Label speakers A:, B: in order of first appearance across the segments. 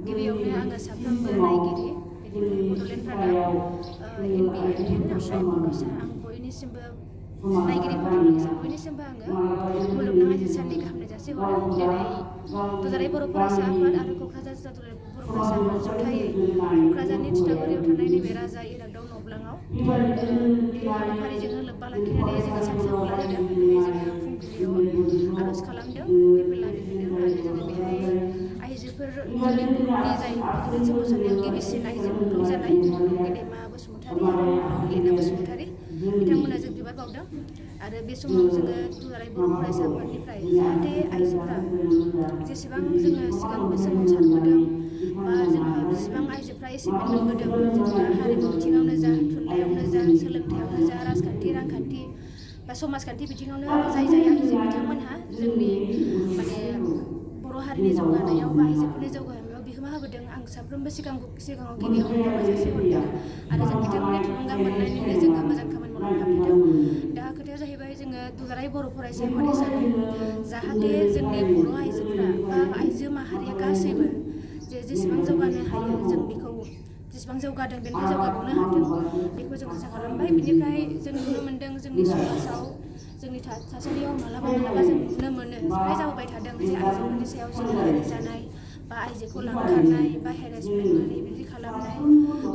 A: गिबियावनो आङो साफ्रोमबो नायगिरि बेनिफ्राय बड'लेण्ड रादाब NBN ओमफ्राय बड'सा आं बयनिसिमबो नायगिरिफोरजों लोगोसे बयनिसिमबो आङो मुलुगनां आइजो साननि गाहामलायनाय जासिहरो। दिनै दुलाराय बर' फरायसा आफाद आरो क'क्राझार जिल्ला दुलाराय बर' फरायसा आफाद जथायै क'क्राझारनि तितागुरियाव थानाय नैबे राजा इरागदाव न'ब्लाङाव बे हाबाफारिजोंनो लोब्बा लाखिनानै जोङो सानसेखौ लाजादों। बेहाय जोङो फुंबिलियाव आर'ज खालामदों, पेपेला बिहरदों आरो जोङो बेहाय आइजोफोर जोंनि बर'नि जाय धोरोम सोमावसारनायाव गिबिसिन आइजो मुंख्लं जानाय मुंख्लं गेदेमा बसुमतारी आरो मुंख्लं हेलेना बसुमतारी बिथांमोना जों बिबार बावदों। आरो बे समाव जोङो दुलाराय बर' फरायसा आफादनिफ्राय जाहाथे आइजोफ्रा जेसेबां जोङो सिगांबो सोमावसारबोदों बा जोंहा जेसेबां आइजोफ्रा एसिभमेन्ट मोनबोदों जेनेबा हारिमु बिथिङावनो जा, थुनलाइयावनो जा, सोलोंथाइयावनो जा, राजखान्थि, रांखान्थि बा समाजखान्थि बिथिङावनो जाय आइजो बिथांमोनहा जोंनि माने बर' हारिनि जौगानायाव बा आइजोफोरनि जौगानायाव बिहोमा होबोदों। आं साफ्रोमबो सिगाङाव गिबियावनो हामबाय जासिहरदों आरो जों बिथांमोननि थुलुंगा मोननानैनो जोङो मोजां खामानि मावनो हाफैदों। दा खोथाया जाहैबाय जोङो दुलाराय बर' फरायसा आफाद हिसाबै जाहाथे जोंनि बर' आइजोफ्रा बा आइजो माहारिया गासैबो जेसेबां जौगानो हायो जों बेखौ जेसेबां जौगादों बेनिफ्राय जौगाबावनो हाथों बेखौ जों आसा खालामबाय। बिनिफ्राय जों नुनो मोन्दों जोंनि समाजाव जोंनि थासारियाव मालाबा जों नुनो मोनो फ्राय जाबोबाय थादों जे आइजोफोरनि सायाव जिनाहारि जानाय बा आइजोखौ लांखारनाय बा हेरेसमेन्ट माने बिदि खालामनाय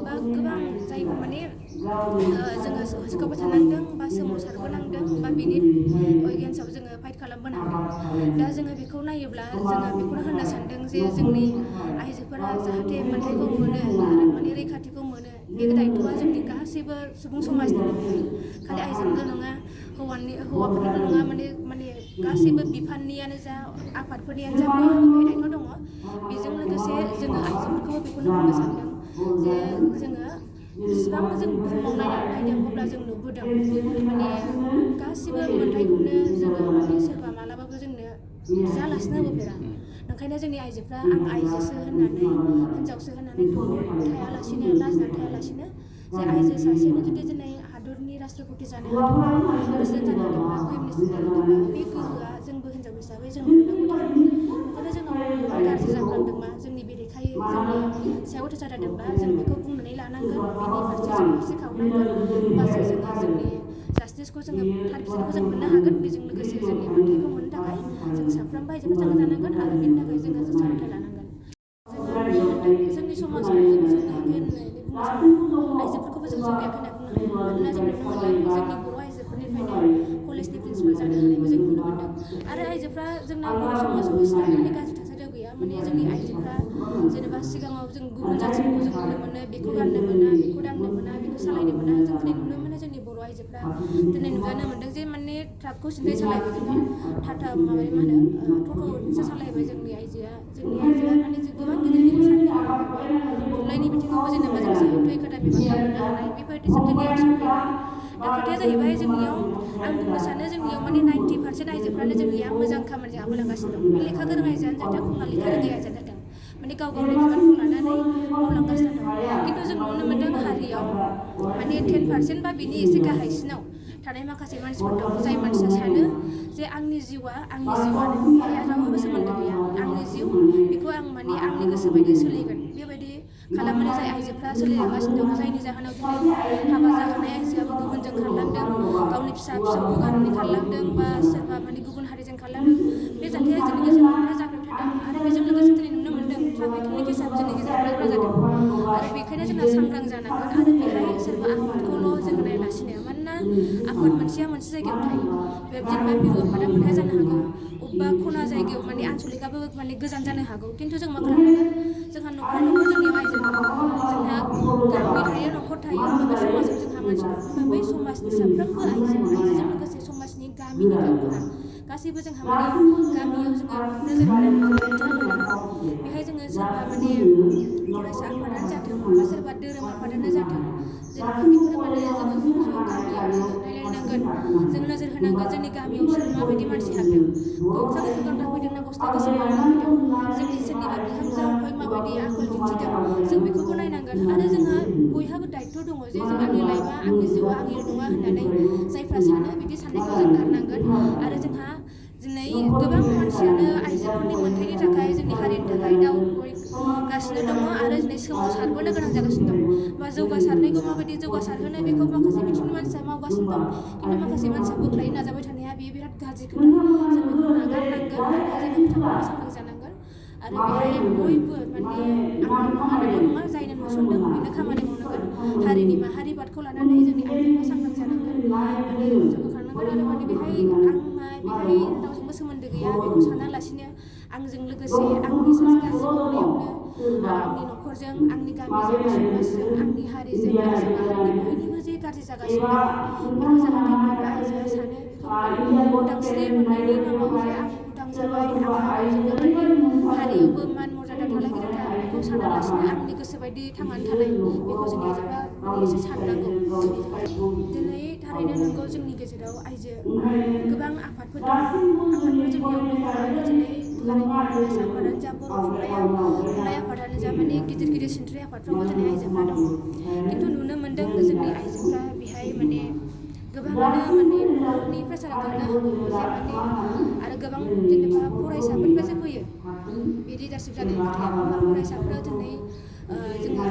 A: बा गोबां जायखौ माने जोङो होसोखावबाय थानांदों बा सोमावसारबोनांदों बा बिनि अगेन्स्टआव जोङो फाइट खालामबोनांदों। दा जोङो बेखौ नायोब्ला जोङो बेखौनो होननो सानदों जे जोंनि आइजोफोरा जाहाथे मोन्थायखौ मोनो आरो माने रैखाथिखौ मोनो बे दायथ'आ जोंनि गासैबो सुबुं समाजनिनो बेहाय खालि आइजोनिल' नङा हौवाफोरनिल' नङा माने गासैबो बिफाननियानो जा आफादफोरनियानो जा बयहाबो बेहाय दायथ' दङ। बेजों लोगोसे जोङो आइजोफोरखौबो बेखौनो बुंनो सानदों जे जोङो जेसेबां जों बुहुमाव नायदों अब्ला जों नुबोदों माने गासिबो मोन्थायखौनो जोङो माने सोरबा मालाबाबो जोंनो जालासिनो होबोफेरा। ओंखायनो जोंनि आइजोफ्रा आं आइजोसो होननानै हिनजावसो होननानै दलद थायालासिनो लाजिनानै थायालासिनो जे आइजो सासेयानो जुदि दिनै हादरनि राष्ट्रपति जानो हादोंबा प्रेसिडेन्ट जानो हादोंबा प्राइम मिनिस्टार जानो हादोंबा बे गोहोआ जोंबो हिनजाव हिसाबै जों मोननांगौ थारैनो। ओंखायनो जोंनाव माबाफोर गाज्रि जाफ्लांदोंबा जोंनि बेरेखायै जोंनि सायाव अयथासार जादोंब्ला जों बेखौ बुंनानै लानांगोन, बेनि फारसे जों हस्रिखावनांगोन, होमबासो जोङो जोंनि जास्टिसखौ जोङो थार बिजिरनायखौ जों मोननो हागोन। बेजों लोगोसे जोंनि मोन्थायखौ मोननो थाखाय जों साफ्रोमबो आइजोफ्रा जागा जानांगोन आरो बेनि थाखाय जोङो सोलोंथाइ लानांगोन। जोङो नुनो मोन्दों जोंनि समाजाव जोङो जौगायाखै होननानै बुंनो साना, आइजोफोरखौबौ जों जौगायाखै होनना बुंनो हाया। मानोना जों नुनो मोन्दों जोंनि बर' आइजोफोरनिफ्रायनो कलेजनि प्रिन्सिपाल जानो हानायखौ जों नुनो मोन्दों। आरो आइजोफ्रा जोंना बर' समाजाव इसिबां माने गाज्रि थासारियाव गैया। माने जोंनि आइजोफ्रा जेनेबा सिगाङाव जों गुबुन जाथिफोरखौ जों नुनो मोनो बेखौ गाननो मोना, बेखौ दांनो मोना, बेखौ सालायनो मोना। जों दिनै नुनो मोनो जोंनि बर' आइजोफ्रा दिनै नुजानो मोन्दों जे माने ट्राकखौ सिन्थाय सालायबाय जोंनि टाटा टट'सो सालायबाय जोंनि आइजोआ माने गोबां गिदिर गिदिर साख्रि मावलांबाय। थुनलाइनि बिथिङावबो जेनेबा जों साहित्य एकाडेमि बान्था मोननो हानाय बेफोरबायदिसिम जोंनियाव सौहैबाय। दा खोथाया जाहैबाय जोंनियाव आं बुंनो सानो जोंनियाव माने 90% आइजोफ्रानो जोंनिया मोजां खामानि होलांगासिनो दं। बे लेखा गोरों आइजोआनो जाथों बा लेखा रोङै आइजोआनो जाथों माने गाव गावनि बिबानखौ लानानै मावलांगासिनो दं। खिन्थु जों नुनो मोन्दों हारियाव माने 10% बा बिनि एसे गाहायसिनाव थानाय माखासे मानसिफोर दं जाय मानसिया सानो जे आंनि जिउआ आंनि जिउआनो, बेहाय रावहाबो सोमोन्दो गैया, आंनि जिउ बेखौ आं माने आंनि गोसो बायदि सोलिगोन बेबायदि खालामनानै जाय आइजोफ्रा सोलिलांगासिनो दं। जायनि जाहोनाव दिनै हाबा जाखानाय आइजोआबो गुबुनजों खारलांदों, गावनि फिसौखौ गारनानै खारलांदों बा सोरबा माने गुबुन हारिजों खारलांदों। बे जाथाया जोंनि गेजेराव बिराद जाफ्लेबाय थादों आरो बेजों लोगोसे दिनै नुनो मोन्दों ट्राफिकिंनि केसाबो जोंनि गेजेराव बिराद बुरजा जादों। आरो बेखायनो जोंना सांग्रां जानांगोन आरो बेहाय सोरबा आफादखौल' जोङो नायालासिनो, मानोना आफाद मोनसेया मोनसे जायगायाव थायो, बे जेनेबा मिरु आफादा मोनहाया जानो हागौ, अबेबा खना जायगायाव माने आनसलिकाबो माने गोजान जानो हागौ। खिन्थु जों मा खालामनांगोन, जोंहा न'खर न'खर जोंनियाव आइजो दङ, जोंहा गामि थायो, न'खर थायो, बा बे समाजाव जोंहा मानसि दङ। होमबा बै समाजनि साफ्रोमबो आइजोजों लोगोसे समाजनि गामिनि गावबुरा गासैबो जोंहा माने गामियाव जोङो नोजोर होनांगौ, जों हेंथा होनांगौ। बेहाय जोङो सोरबा माने फरायसा आफादानो जाथों बा सोरबा धोरोम आफादानो जाथों, जेनेबा बेफोरो माने जोङो ज' गामियाव जोङो रायलायनांगोन, जोङो नोजोर होनांगोन जोंनि गामियाव सोर माबायदि मानसि हाबदों, गस्ला गुफुर गानना फैदों ना गस्ला गोसोम गानना फैदों, जोंनि सोरनिबा बिहामजोआ हय माबायदि आखल दिन्थिदों, जों बेखौबो नायनांगोन। आरो जोंहा बयहाबो दायथ' दङ जे जों आंनि लाइफआ आंनि जिउआ आंनि नङा होननानै जायफ्रा सानो बिदि साननायखौ जों गारनांगोन। आरो जोंहा दिनै गोबां मानसियानो आइजो आइजोफोरनि मोनथायनि थाखाय जोंनि हारिनि थाखाय दावगागासिनो दङ आरो दिनै सोमावसारबोनो गोनां जागासिनो दं बा जौगासारनायखौ माबायदि जौगासारहोनो बेखौ माखासे बिथिंनि मानसिया मावगासिनो दं खिन्थु माखासे मानसिया बोख्लायै नाजाबाय थानाया बेयो बिराद गाज्रि खोथा जों बेखौ नागारनांगोन आरो जोङो बिथांमोनखौ सांग्रां जानांगोन आरो बेहाय बयबो माने आंनि नङा नोंल' नङा जायनो नुसनदों बेनो खामानि मावनांगोन हारिनि माहारि बादखौ लानानै जोंनि आइजोफ्रा सांग्रां जानांगोन माने जौगाखांनांगन आरो माने बेहाय आंहा बेहाय रावजोंबो सोमोन्दो गैया बेखौ सानालासिनो आंजों लोगोसे आंनि सासे गाज्रि मावनायावनो आंनि न'खरजों आंनि गामिजों समाजजों आंनि हारिजों आइजो माहारिनि बयनिबो जे गाज्रि जागासिनो दङ बेखौ जाहाथे बयबो आइजोआ सानो बेखौ उदांस्रि मोननायनि नामाव जे आं उदां जाबाय आंहा रावजोंबो माने हारियावबो मान मर्यादा थालांगिरथा बेखौ सानालासिनो आंनि गोसो बायदि थांनानै थानाय बेखौ जोंनि आइजोफ्रा माने एसे साननांगौ दिनै थारैनो नंगौ जोंनि गेजेराव आइजो गोबां आफादफोर दङ आफादफोर जोंनियाव दङ आरो दिनै दुलाराय बर' फरायसा आफादानो जा बर' थुनलाइ आफादानो जा माने गिदिर गिदिर सिनस्रि आफादफ्रावबो दिनै आइजोफ्रा दङ खिन्थु नुनो मोन्दों जोंनि आइजोफ्रा बेहाय माने गोबाङानो माने न'खरनि प्रेसार ओंखारनो हागौ जे माने आरो गोबां जेनेबा फरायसाफोरनिफ्रायसो फैयो बे लिडारशिप जानायनि खोथाया होमबा फरायसाफोरा दिनै जोङो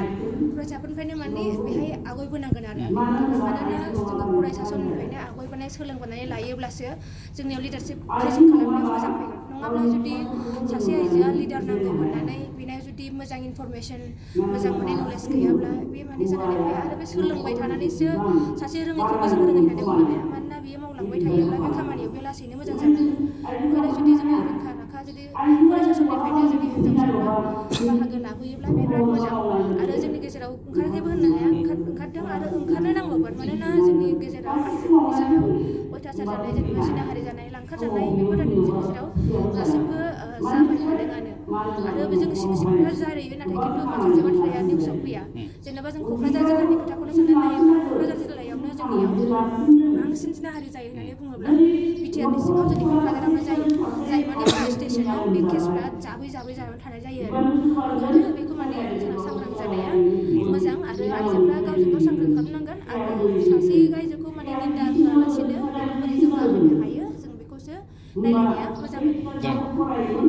A: फरायसाफोरनिफ्रायनो माने बेहाय आवगायबोनांगोन आरो मानोना जोङो फरायसा समनिफ्रायनो आवगायबोनाय सोलोंबोनानै लायोब्लासो जोंनियाव लिडारशिप प्रेजेन्ट खालामनायाव मोजां फैगोन नङाब्ला जुदि सासे आइजोआ लिडार नांगौ होननानै बेना जुदि मोजां इनफरमेसन मोजां माने नलेज गैयाब्ला बे माने जानानै फैया आरो बे सोलोंबाय थानानैसो सासे रोङैखौबो जों रोङै होननानै बुंनो हाया मानोना बेयो मावलांबाय थायोब्ला बे खामानियाव बे लासैनो मोजां जागोन ओंखायनो जुदि जोङो रोंखा राखा जुदि फरायसा समनिफ्रायनो जुदि हिन्जावसाफ्रा बाहागो लाबोयोब्ला बे बिराद मोजां आरो जोंनि गेजेराव ओंखाराखैबो होननो हाया ओंखारदों आरो ओंखारनो नांगौमोन मानोना जोंनि गेजेराव आइजोफोरनि सायाव अयथासार जानाय जेनेबा जिनाहारि जानाय लांखार जानाय बेफोर जोंनि गेजेराव दासिमबो जाबाय थादोंआनो आरो जों सिं सिंफ्रा जायो नाथाय खिन्थु माखासे बाथ्राया निउसाव फैया जेनेबा जों क'क्राझार जिल्लानि खोथाखौनो साननानै नायोब्ला क'क्राझार जिल्लायावनो जोंनियाव बांसिन जिनाहारि जायो होननानै बुङोब्ला बिटिआरनि सिङाव जोंनि क'क्राझारावनो जायो जाय माने पुलिस स्टेसनाव बे केसफ्रा जाबै जानानै थानाय जायो आरो ओंखायनो बेखौ माने सांग्रां जानाया मोजां आरो आइजोफ्रा गावजों गाव सांग्रां खालामनांगोन आरो सासे आइजोखौ माने निन्दा होआलासिनो बेखौ बोरै जौगाहोनो हायो जों बेखौसो रायलायनाया मोजां आरो